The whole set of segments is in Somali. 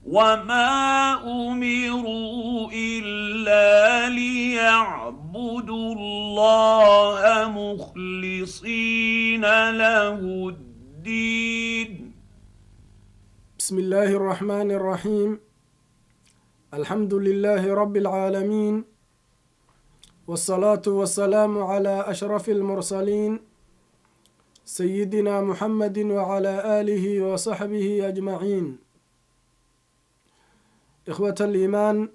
وما امروا الا ليعبدوا الله مخلصين له الدين. بسم الله الرحمن الرحيم. الحمد لله رب العالمين، والصلاة والسلام على أشرف المرسلين سيدنا محمد وعلى آله وصحبه أجمعين. إخوة الإيمان،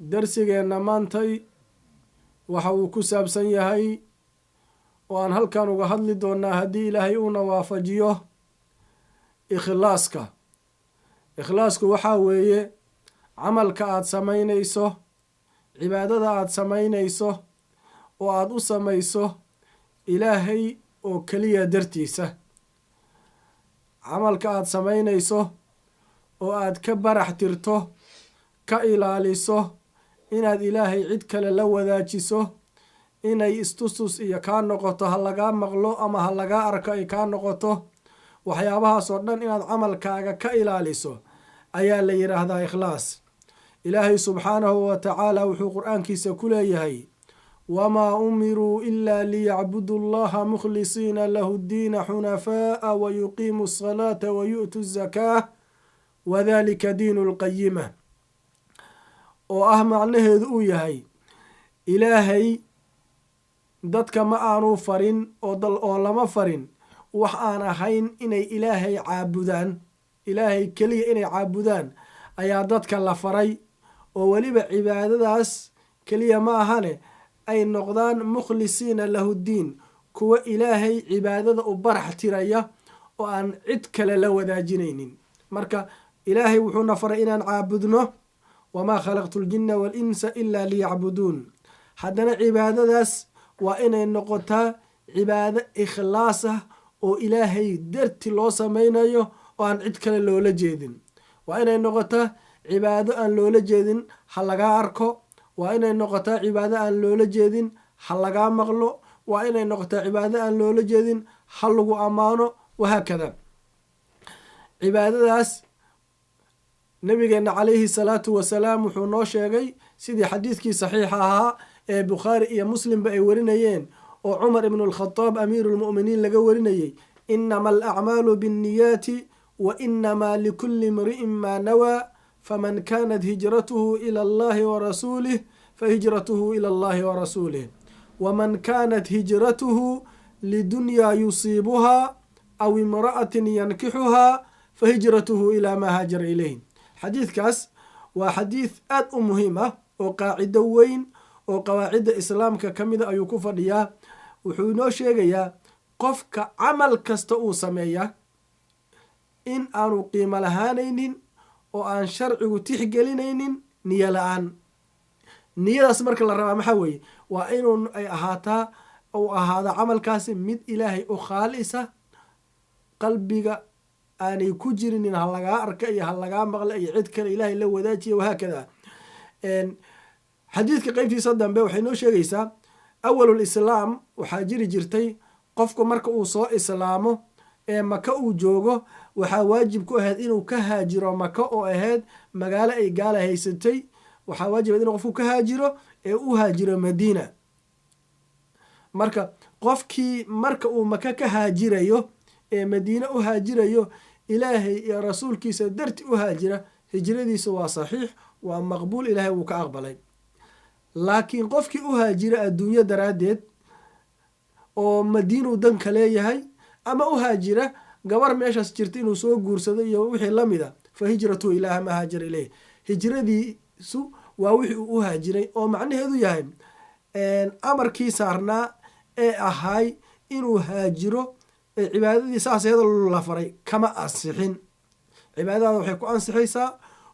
درسيgeena maantay waxa uu ku saabsan yahay oo aan halkan uga hadli doonaa haddii ilaahay uuna waafajiyo ikhlaaska. ikhlaasku waxaa weeye camalka aad samaynayso, cibaadada aad samaynayso oo aad u samayso ilaahay oo keliya dartiisa. camalka aad samaynayso oo aad ka barax tirto, ka ilaaliso inaad ilaahay cid kale la wadaajiso, inay istustus iyo kaa noqoto, ha lagaa maqlo ama ha lagaa arko ay kaa noqoto. waxyaabahaas oo dhan inaad camalkaaga ka ilaaliso ayaa la yidhaahdaa ikhlaas. ilaahay subxaanahu wa tacaala wuxuu qur-aankiisa ku leeyahay: wamaa umiruu ilaa liyacbudu allaha mukhlisiina lahu ddiina xunafaa'a wayuqiimu asalaata wayu'tu zakaa wadalika diinu lqayima. oo ah macnaheedu uu yahay ilaahay dadka ma aanu farin oo lama farin wax aan ahayn inay ilaahay caabudaan. ilaahay keliya inay caabudaan ayaa dadka la faray, oo weliba cibaadadaas keliya ma ahane ay noqdaan mukhlisiina lahu ddiin, kuwa ilaahay cibaadada u barax tiraya oo aan cid kale la wadaajinaynin. marka ilaahay wuxuuna faray inaan caabudno, wamaa khalaqtu ljinna waalinsa ilaa liyacbuduun. haddana cibaadadaas waa inay noqotaa cibaado ikhlaas ah oo ilaahay darti loo samaynayo oo aan cid kale loola jeedin. waa inay noqotaa cibaado aan loola jeedin ha lagaa arko, waa inay noqotaa cibaado aan loola jeedin ha lagaa maqlo, waa inay noqotaa cibaado aan loola jeedin ha lagu ammaano, wahaakada. cibaadadaas nabigeena calayhi salaatu wasalaam wuxuu noo sheegay sidii xadiidkii saxiixa ahaa ee bukhaari iyo muslimba ay warinayeen oo cumar ibnu alkhadaab amiiru lmu'miniin laga warinayey: inama alacmaalu binniyaati wa inamaa likulli imri'in maa nawaa faman kaanat hijratuhu ila allahi warasuulih fahijratuhu ila allahi warasuulih waman kaanat hijratuhu lidunyaa yusiibuhaa aw imra'atin yankixuhaa fahijratuhu ilaa maa haajara ilayh. xadiidkaas waa xadiid aad u muhiim ah oo qaacido weyn oo qawaacidda islaamka ka mida ayuu ku fadhiyaa. wuxuu inoo sheegayaa qofka camal kasta uu sameeya in aanu qiimo lahaanaynin oo aan sharcigu tixgelinaynin niyo la-aan. niyadaas marka la rabaa maxaa weeye? waa inuu ay ahaataa uu ahaada camalkaasi mid ilaahay u khaalisa, qalbiga aanay ku jirinin ha lagaa arka iyo ha lagaa maqla iyo cid kale ilaahay la wadaajiya, wahaakada. xadiidka qeybtiisa dambe waxay noo sheegaysaa awalul islaam waxaa jiri jirtay qofku marka uu soo islaamo ee maka uu joogo waxaa waajib ku ahayd inuu ka haajiro maka oo ahayd magaalo ay gaala haysatay. waxaa waajib ahayd inuu qofku ka haajiro ee u haajiro madiina. marka qofkii marka uu maka ka haajirayo ee madiine u haajirayo, ilaahay iyo rasuulkiisa darti u haajira, hijradiisa waa saxiix, waa maqbuul, ilaahay wuu ka aqbalay. laakiin qofkii u haajira adduunyo daraaddeed oo madiinuu danka leeyahay, ama u haajira gabar meeshaas jirta inuu soo guursado iyo wixii la mida, fa hijratuhu ilaa maa haajara ileyh. hijradiisu waa wixii uu u haajiray, oo macnaheedu yahay amarkii saarnaa ee ahay inuu haajiro cibaadadii saas iyada la faray kama ansixin. cibaadadaada waxay ku ansixaysaa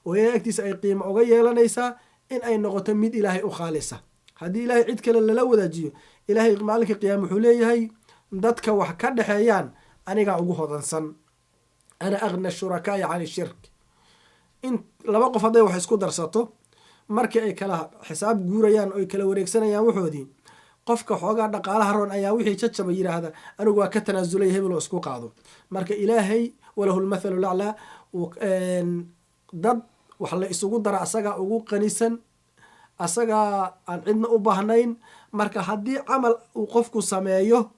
oo ilaahay agtiisa ay qiimo uga yeelanaysaa in ay noqoto mid ilaahay u khaalisa. haddii ilaahay cid kale lala wadaajiyo, ilaahay maalinka qiyaama wuxuu leeyahay dadka wax ka dhexeeyaan anigaa ugu hodansan, ana agna shurakaai can shirk. in laba qof hadday wax isku darsato, markii ay kala xisaab guurayaan oo ay kala wareegsanayaan waxoodii, qofka xoogaa dhaqaalaha roon ayaa wixii jajaba yidhaahda anigu waa ka tanaasulay hebel oo isku qaado. marka ilaahay walahu lmathalu laclaa. dad wax la isugu dara asagaa ugu qanisan, asagaa aan cidna u baahnayn. marka haddii camal uu qofku sameeyo,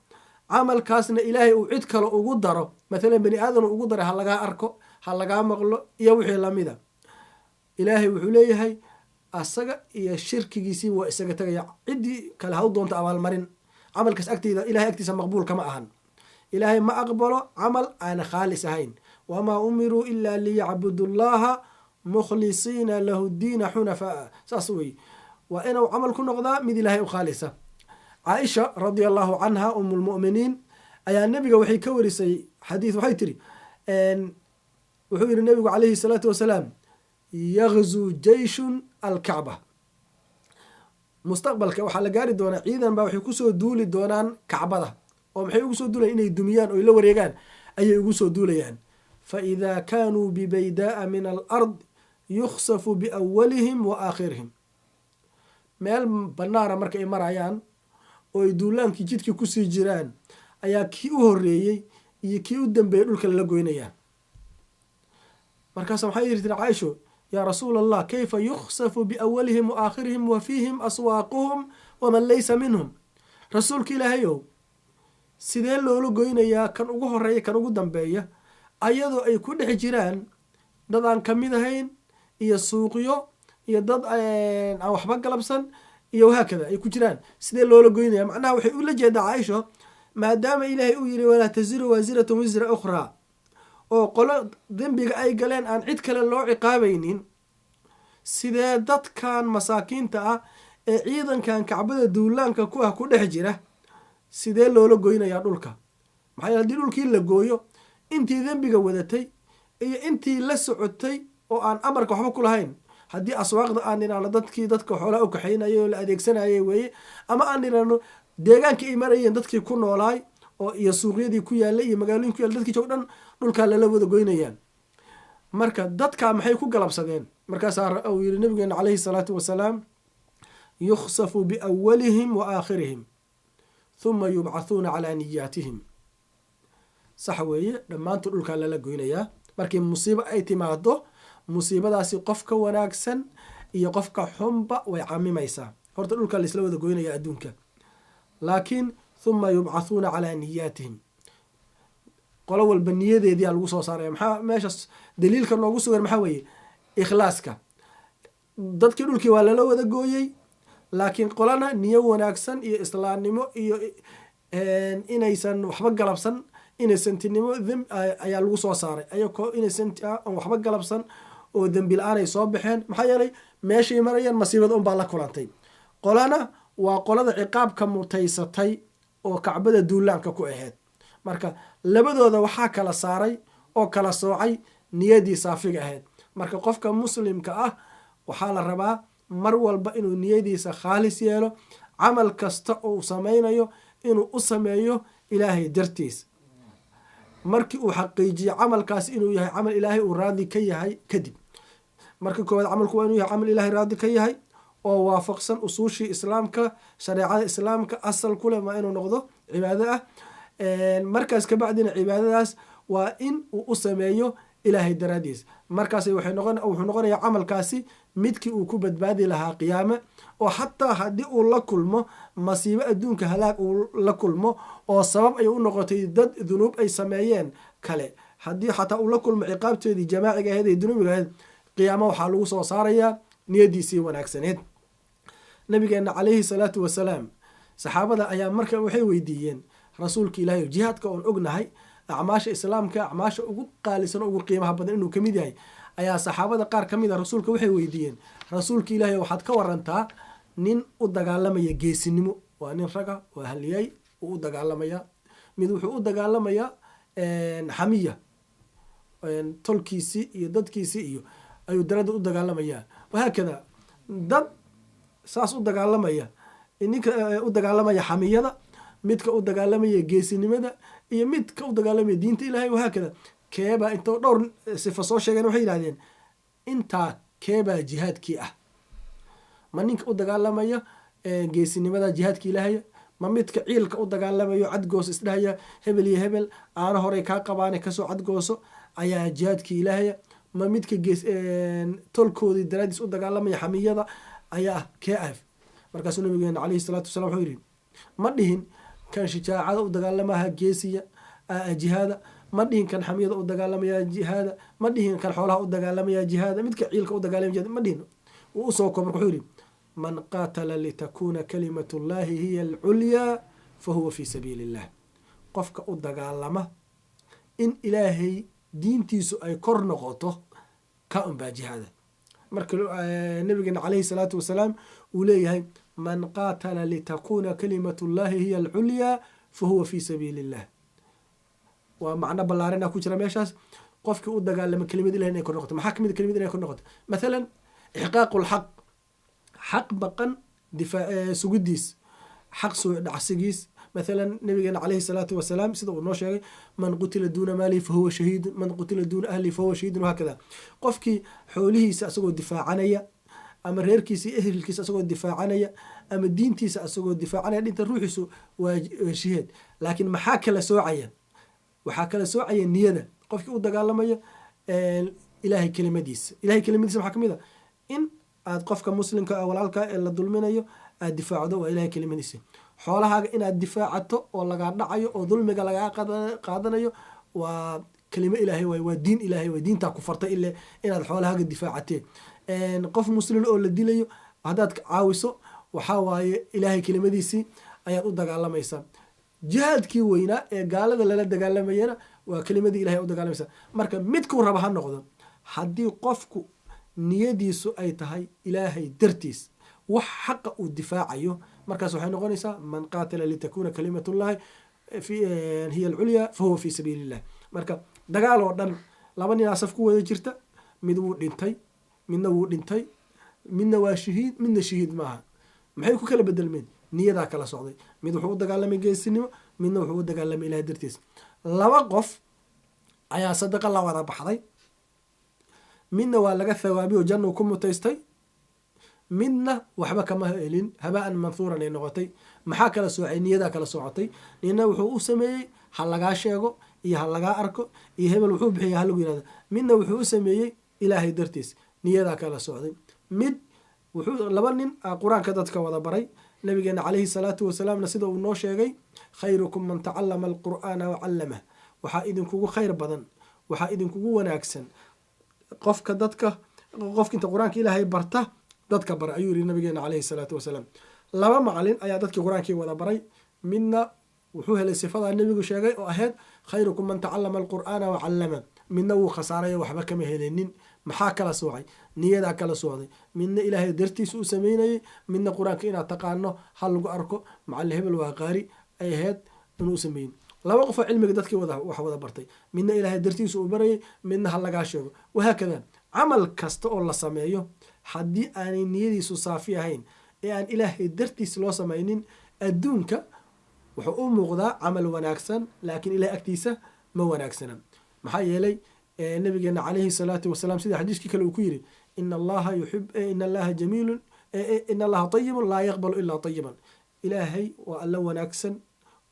camalkaasna ilaahay uu cid kale ugu daro, mathalan bani aadan uu ugu daray ha lagaa arko, ha lagaa maqlo iyo wixii lamida, ilaahay wuxuu leeyahay asaga iyo shirkigiisii waa isaga tegaya. ciddii kale ha u doonto abaalmarin, camalkaas agteeda ilahay agtiisa maqbuul kama ahan. ilaahay ma aqbalo camal aana khaalis ahayn. wamaa umiruu ilaa liyacbudu llaha mukhlisiina lahu diina xunafaa. saas wey, waa inuu camal ku noqdaa mid ilaahay u khaalisa. caaisha radia allahu canha um lmu'miniin ayaa nebiga waxay ka warisay xadiis, waxay tiri wuxuu yihi nebigu calayhi salaatu wasalaam, yagzuu jeyshun alkacba. mustaqbalka waxaa la gaari doonaa ciidan baa waxay kusoo duuli doonaan kacbada, oo maxay ugu soo duulayan inay dumiyaan oy la wareegaan ayay ugu soo duulayaan. faidaa kaanuu bibaydaaa min alard yukhsafu biawalihim wa aakhirihim. meel banaana marka ay marayaan oo ay duulaankii jidkii kusii jiraan ayaa kii u horeeyey iyo kii u dambeeyey dhulka lala goynayaan. markaasa waxay yiri tiri caaisho, yaa rasuula allah, kayfa yukhsafu biawalihim wa aakhirihim wa fiihim aswaaquhum waman laysa minhum. rasuulka ilaahayow, sidee loola goynayaa kan ugu horeeya kan ugu dambeeya ayadoo ay ku dhex jiraan dad aan kamid ahayn iyo suuqyo iyo dad aan waxba galabsan iyo wahaakada ay ku jiraan, sidee loola goynaya? macnaha waxay ula jeedaa caaisho, maadaama ilaahay uu yihi walaa taziru waasiratun wisra ukhraa, oo qolo dembiga ay galeen aan cid kale loo ciqaabaynin, sidee dadkan masaakiinta ah ee ciidankan kacbada duulaanka ku ah ku dhex jira sidee loola goynayaa dhulka? maxaa yeele haddii dhulkii la gooyo, intii dembiga wadatay iyo intii la socotay oo aan amarka waxba ku lahayn, haddii aswaaqda aan nidhaahno dadkii dadka xoolaa u kaxaynayay oo la adeegsanayay weeye, ama aan nidhaahno deegaankii ay marayeen dadkii ku noolaay oo iyo suuqyadii ku yaallay iyo magaalooyin ku yaallay dadkii joog dhan dhulkaa lala wada goynayaan. marka dadkaa maxay ku galabsadeen? markaasaa uu yihi nabigeena calayhi salaatu wasalaam, yukhsafu biawalihim wa aakhirihim huma yubcathuuna calaa niyaatihim. sax weeye, dhammaantood dhulkaa lala goynayaa. markii musiibo ay timaado, musiibadaasi qofka wanaagsan iyo qofka xunba way camimaysaa. horta dhulkaa laisla wada goynaya adduunka, laakiin huma yubcathuuna calaa niyaatihim, qolo walba niyadeediyaa lagu soo saaraya. maxaa meeshaas daliilka noogu sugan? maxaa weeye ikhlaaska. dadkii dhulkii waa lala wada gooyey, laakiin qolana niyo wanaagsan iyo islaamnimo iyo inaysan waxba galabsan, innocentnimo ayaa lagu soo saaray. ayagoo innocent ah oon waxba galabsan oo dembi la-aan ay soo baxeen. maxaa yeelay meeshay marayaan masiibada unbaa la kulantay. qolana waa qolada ciqaabka mutaysatay oo kacbada duulaanka ku ahayd. marka labadooda waxaa kala saaray oo kala soocay niyadii saafiga ahayd. marka qofka muslimka ah waxaa la rabaa mar walba inuu niyadiisa khaalis yeelo, camal kasta uu samaynayo inuu u sameeyo ilaahay dartiis. markii uu xaqiijiyo camalkaas inuu yahay camal ilaahay uu raadi ka yahay kadib, marka koowaad camalku waa inuu yahay camal ilaahay raadi ka yahay oo waafaqsan usuushii islaamka, shareecada islaamka asal ku leh waa inuu noqdo cibaado ah. markaas kabacdina cibaadadaas waa in uu u sameeyo ilaahay daraadiis. markaas wuxuu noqonayaa camalkaasi midkii uu ku badbaadi lahaa qiyaame, oo xataa haddii uu la kulmo masiibo adduunka halaag uu la kulmo oo sabab ay u noqotay dad dunuub ay sameeyeen kale, haddii xataa uu la kulmo ciqaabteedii jamaaciga ahayd ee dunuubiga ahayd, qiyaamo waxaa lagu soo saarayaa niyadiisii wanaagsaneed. nabigeena calayhi salaatu wasalaam, saxaabada ayaa marka waxay weydiiyeen rasuulka ilaahay, jihaadka oon ognahay acmaasha islaamka acmaasha ugu qaalisan o ugu qiimaha badan inuu kamid yahay, ayaa saxaabada qaar kamid a rasuulka waxay weydiiyeen, rasuulka ilaahay waxaad ka warantaa nin u dagaalamaya geesinimo. waa nin raga, waa haliyay, uu u dagaalamaya. mid wuxuu u dagaalamayaa xamiya, tolkiisii iyo dadkiisii iyo ayuu darada u dagaalamayaa. wahaakada dad saas u dagaalamaya, ninka u dagaalamaya xamiyada, midka u dagaalamaya geesinimada iyo midka u dagaalamaya diinta ilaahay. wahaakada keebaa intoo dhowr sifa soo sheegeen waxay yidhahdeen intaa keebaa jihaadkii ah? ma ninka u dagaalamaya geesinimada jihaadka ilaahay, ma midka ciilka u dagaalamayo cadgoos isdhahaya hebel iyo hebel aana horey kaa qabaane kasoo cadgooso, ayaa jihaadkii ilaahaya ma midka tolkoodii daraadiis u dagaalamaya xamiyada ayaa ah kee ah. markaasuu nabigeena calayhi salaatu wasalaam wuxuu yidhi ma dhihin kan shijaacada u dagaalamaha geesiya jihaada, ma dhihin kan xamiyada u dagaalamaya jihaada, ma dhihin kan xoolaha u dagaalamaya jihaada, midka ciilka u dagaalamaya jihaada ma dhihin. wuu usoo koob marka wuxuu yidhi man qaatala litakuna kalimatu llahi hiya alculyaa fahuwa fi sabiili illah. qofka u dagaalama in ilaahay diintiisu ay kor noqoto ka unbaa jihaada. marka nabigeena calayhi salaatu wasalaam uu leeyahay man qaatala litakuna kalimatu llahi hiya alculyaa fahuwa fi sabiili illah, waa macno ballaarina ku jira meeshaas. qofkii u dagaalama kelimad ilahi inay kor noqoto. maxaa kamid kelimad inay kor noqoto? mathalan ixqaaqu lxaq, xaq baqan sugidiis, xaq soo dhacsigiis. مثلا نبينا عليه الصلاة والسلام سيدا ونوشي من قتل دون مالي فهو شهيد، من قتل دون أهلي فهو شهيد، وهكذا. قفكي حوله سأسقو الدفاع عنيا، أما ريركيسي أهلكيس أسقو الدفاع عنيا، أما دينتي سأسقو الدفاع عنيا، أنت روحي وشهيد. لكن محاكا لسوعيا وحاكا لسوعيا النيادة. قفكي أودا قال لما إلهي كلمة ديس، إلهي كلمة ديس محاكم إذا إن قفك مسلم كأولالك إلا الظلمين الدفاع ده وإلهي كلمة ديس. xoolahaaga inaad difaacato oo lagaa dhacayo oo dulmiga lagaa qaadanayo waa kelimo ilaahay waay, waa diin ilaahay waay, diintaa ku fartay ile inaad xoolahaaga difaacatee. qof muslim oo la dilayo haddaad caawiso waxaa waaye ilaahay kelimadiisii ayaad u dagaalamaysaa. jihaadkii weynaa ee gaalada lala dagaalamayana waa kelimadii ilahay u dagaalamaysaa. marka midkuu raba ha noqdo, haddii qofku niyadiisu ay tahay ilaahay dartiis wax xaqa uu difaacayo, markaas waxay noqonaysaa man qaatala litakuna kalimatu llahi hiya alculyaa fahuwa fi sabiili illah. marka dagaal oo dhan laba nin asaf ku wada jirta, mid wuu dhintay midna wuu dhintay, midna waa shahiid midna shahiid maaha. maxay ku kala bedelmeen? niyadaa kala socday. mid wuxuu u dagaalamay geesinimo, midna wuxuu u dagaalamay ilahay dartiis. laba qof ayaa sadaqa la wada baxday, midna waa laga thawaabiy oo jannu ku mutaystay, midna waxba kama helin, habaan manhuuran ay noqotay. maxaa kala soocay? niyadaa kala socotay. nina wuxuu u sameeyey ha lagaa sheego iyo ha lagaa arko, iyo hebel wuxuu bixiya ha lagu yihahdo. midna wuxuu u sameeyey ilaahay dartiis, niyadaa kala socday. mid wuxuu laba nin qur-aanka dadka wada baray. nabigeena calayhi salaatu wasalaamna sida uu noo sheegay khayrukum man tacallama alqur'aana wacallamah, waxaa idinkugu khayr badan, waxaa idinkugu wanaagsan qofka inta qur-aanka ilaahay barta dadka bara, ayuu yihi nabigeena calayhi salaatu wasalaam. laba macalin ayaa dadkii qur-aankii wada baray. midna wuxuu helay sifadaa nebigu sheegay oo ahayd khayrukum man tacallama alqur'aana wacallama. midna wuu khasaarayo waxba kama helenin. maxaa kala soocay? niyadaa kala socday. midna ilaahay dartiisa u sameynayay, midna qur-aanka inaad taqaano ha lagu arko, macalin hebel waa qaari ay ahayd inuu sameyn. laba qof oo cilmiga dadkii wax wada bartay, midna ilaahay dartiisa uu barayay, midna ha lagaa sheego. wahaakada camal kasta oo la sameeyo haddii aanay niyadiisu saafi ahayn ee aan ilaahay dartiis loo samaynin, adduunka wuxuu u muuqdaa camal wanaagsan, laakiin ilahay agtiisa ma wanaagsana. maxaa yeelay nabigeena calayhi salaatu wasalaam sida xadiiskii kale uu ku yidhi ina allaha jamiilun ina allaha tayibun laa yaqbalu ilaa tayiban. ilaahay waa alla wanaagsan,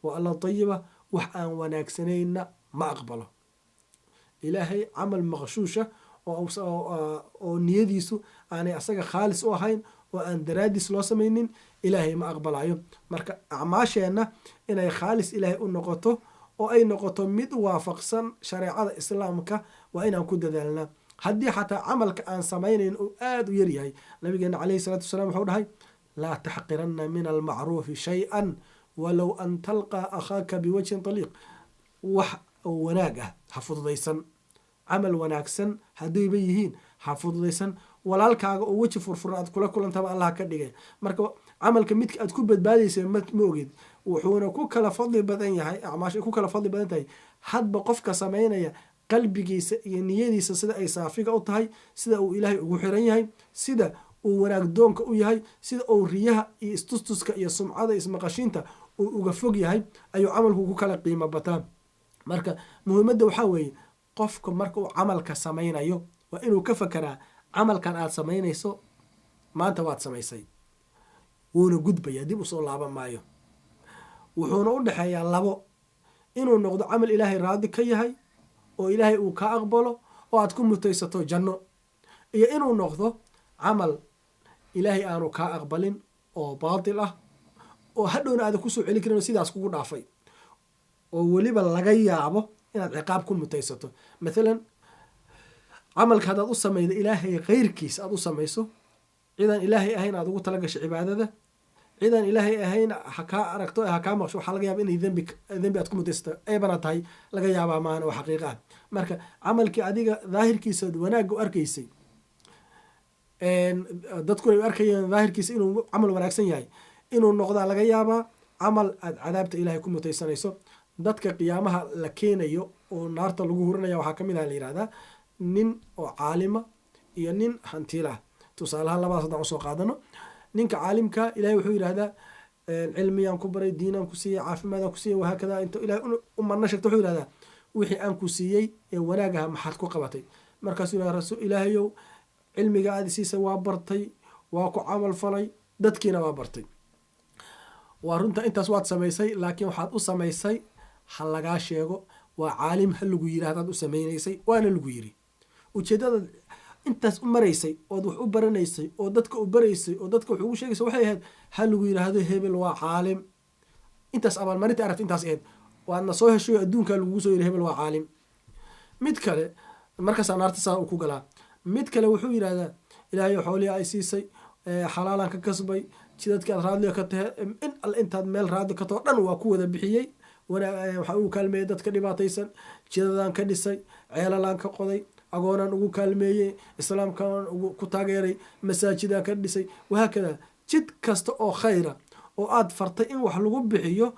waa alla tayiba, wax aan wanaagsanayna ma aqbalo. ilaahay camal maqshuusha oo niyadiisu aanay asaga khaalis u ahayn oo aan daraadiis loo samaynin, ilaahay ma aqbalayo. marka acmaasheenna inay khaalis ilaahay u noqoto oo ay noqoto mid waafaqsan shareecada islaamka waa inaan ku dadaalnaa. haddii xataa camalka aan samaynayn uu aada u yaryahay, nabigeena calayhi salaatu wasalaam wuxuu dhahay laa taxqiranna min almacruufi shay-an walow an talqaa akhaaka biwajhin taliiq. wax wanaag ah ha fududaysan, camal wanaagsan haddayba yihiin ha fududaysan. walaalkaaga oo weji furfuran aad kula kulantaba allah ka dhigay. marka camalka midka aad ku badbaadaysa ma ogid, wuxuuna ku kala fadli badan yahay, acmaasha ku kala fadli badan tahay hadba qofka samaynaya qalbigiisa iyo niyadiisa sida ay saafiga u tahay, sida uu ilaahay ugu xiran yahay, sida uu wanaag doonka u yahay, sida uu riyaha iyo istustuska iyo sumcada ismaqashiinta uu uga fog yahay, ayuu camalku ku kala qiimo bataa. marka muhiimadda waxaa weeye qofka marka uu camalka samaynayo waa inuu ka fakeraa camalkan aad samaynayso maanta waad samaysay, wuuna gudbayaa, dib usoo laaban maayo. wuxuuna u dhexeeyaa labo, inuu noqdo camal ilaahay raadi ka yahay oo ilaahay uu ka aqbalo oo aad ku mutaysato janno, iyo inuu noqdo camal ilaahay aanu kaa aqbalin oo baatil ah oo hadhowna aadan kusoo celin karin oo sidaas kugu dhaafay, oo weliba laga yaabo inaad ciqaab ku mutaysato. mathalan camalka haddaad u samayda ilaahay keyrkiis aad u samayso, cidaan ilaahay ahayn aad ugu tala gashay cibaadada, cidaan ilaahay ahayn hakaa aragto hakaa maqsho, waxaa laga yaaba inay dembi aad ku mutaysato eebana tahay laga yaabaa maahan oo xaqiiqa ah. marka camalkii adiga daahirkiisa wanaagga u arkaysay, dadkuna ay arkayeen daahirkiisa inuu camal wanaagsan yahay, inuu noqdaa laga yaabaa camal aad cadaabta ilaahay ku mutaysanayso. dadka qiyaamaha la keenayo oo naarta lagu hurinaya waxaa kamid ah la yihahdaa nin oo caalima iyo nin hantiilah. tusaalahaan labadaas haddaan usoo qaadano, ninka caalimka ilahay wuxuu yihahdaa cilmiyaan ku baray, diinaan ku siiyey, caafimaadaan ku siiyey, wahaakada inta ilahay u marna sheegto wuxuu yihahdaa wixii aan ku siiyey ee wanaagaha maxaad ku qabatay? markaasuu yihahda rasul ilaahayow cilmiga aada siisay waa bartay, waa ku camal falay, dadkiina waa bartay. waa runta intaas waad samaysay, laakiin waxaad u samaysay ha lagaa sheego, waa caalim ha lagu yiri hadaad u samaynaysay, waana lagu yiri. ujeedada intaas u maraysay ood wax u baranaysay oo dadka u baraysay oo dadka wax ugu sheegaysa waxay ahayd ha lagu yiraahdo hebel waa caalim. intaas abaalmarinta aragta intaas ahayd, waadna soo heshay adduunka lagugu soo yiri hebel waa caalim. mid kale markaasaa naarta saa uu ku galaa. mid kale wuxuu yidhahdaa ilaahay xoolihi ay siisay, xalaalaan ka kasbay, jidadki aad raadliga ka tahe in alle intaad meel raadli ka taho dhan waa ku wada bixiyey, waxaa ugu kaalmeeyey dadka dhibaataysan, jidadaan ka dhisay, ceelalaan ka qoday, agoonaan ugu kaalmeeyey, islaamkaan ku taageeray, masaajidaan ka dhisay, wahaakada. jid kasta oo khayra oo aad fartay in wax lagu bixiyo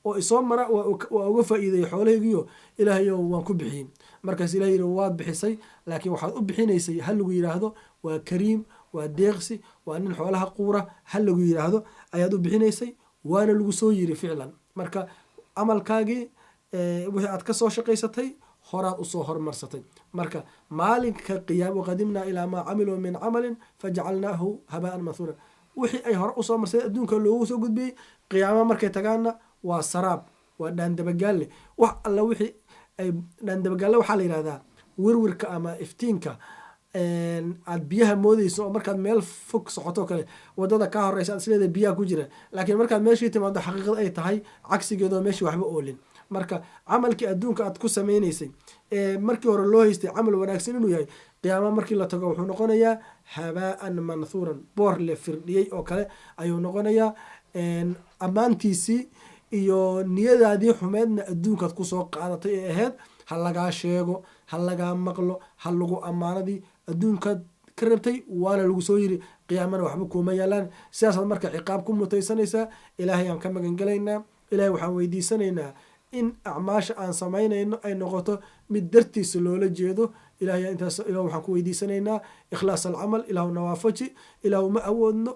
oo isoo mara waa uga faa'iideeyey xoolahaygiyo ilaahayo waan ku bixiyey. markaas ilahay yidhi waad bixisay, laakiin waxaad u bixinaysay ha lagu yidhaahdo waa kariim, waa deeqsi, waa nin xoolaha quura ha lagu yidhaahdo ayaad u bixinaysay, waana lagu soo yiri ficlan. marka camalkaagii wixii aad ka soo shaqaysatay horaad usoo hormarsatay. marka maalinka qiyaam waqadimnaa ilaa maa camiluu min camalin fajacalnaahu habaan manhuura, wixii ay hore usoo marsay adduunka loogu soo gudbiyey, qiyaama markay tagaana waa saraab, waa dhaandabagaalle. wax alla wixii ay dhaandabagaalle waxaa la yihahdaa wirwirka ama iftiinka aad biyaha moodeyso oo markaad meel fog socoto kale wadada kaa horeysa aad isleedahay biyaha ku jira, laakiin markaad meeshii timaado xaqiiqada ay tahay cagsigeedoo meeshii waxba oolin. marka camalkii adduunka aad ku samaynaysay markii hore loo haystay camal wanaagsan inuu yahay, qiyaama markii la tago wuxuu noqonayaa habaan manhuuran, boor le firdhiyey oo kale ayuu noqonayaa. ammaantiisii iyo niyadaadii xumeedna adduunkaad kusoo qaadatay ee ahayd ha lagaa sheego, ha lagaa maqlo, ha lagu ammaanadii adduunkaad ka rabtay waana lagu soo yiri, qiyaamana waxba kuuma yaalaan. sidaasaad marka ciqaab ku mutaysanaysaa. ilaahay aan ka magangelaynaa, ilaahay waxaan weydiisanaynaa in acmaasha aan samaynayno ay noqoto mid dartiisa loola jeedo. ilahay intaas ilah waxaan ku weydiisanaynaa ikhlaas alcamal, ilaahu nawaafaji, ilaahu ma awoodno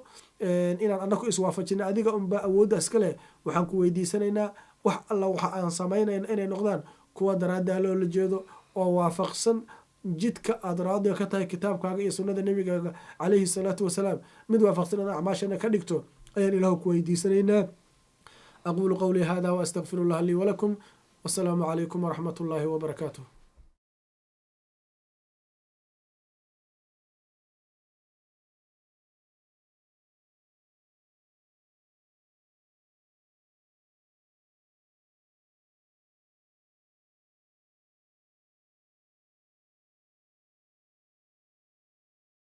inaan anaku iswaafajino, adiga unbaa awoodda iska leh. waxaan ku weydiisanaynaa wax alla waxa aan samaynayno inay noqdaan kuwa daraaddaa loola jeedo oo waafaqsan jidka aad raadiga ka tahay kitaabkaaga iyo sunnada nebigaaga calayhi salaatu wasalaam, mid waafaqsan inaad acmaashana ka dhigto ayaan ilaahu ku weydiisanaynaa. aqulu qawlii hada waastaqfiru llaha lii walakum, wasalaamu calaykum waraxmat ullaahi wabarakaatuh.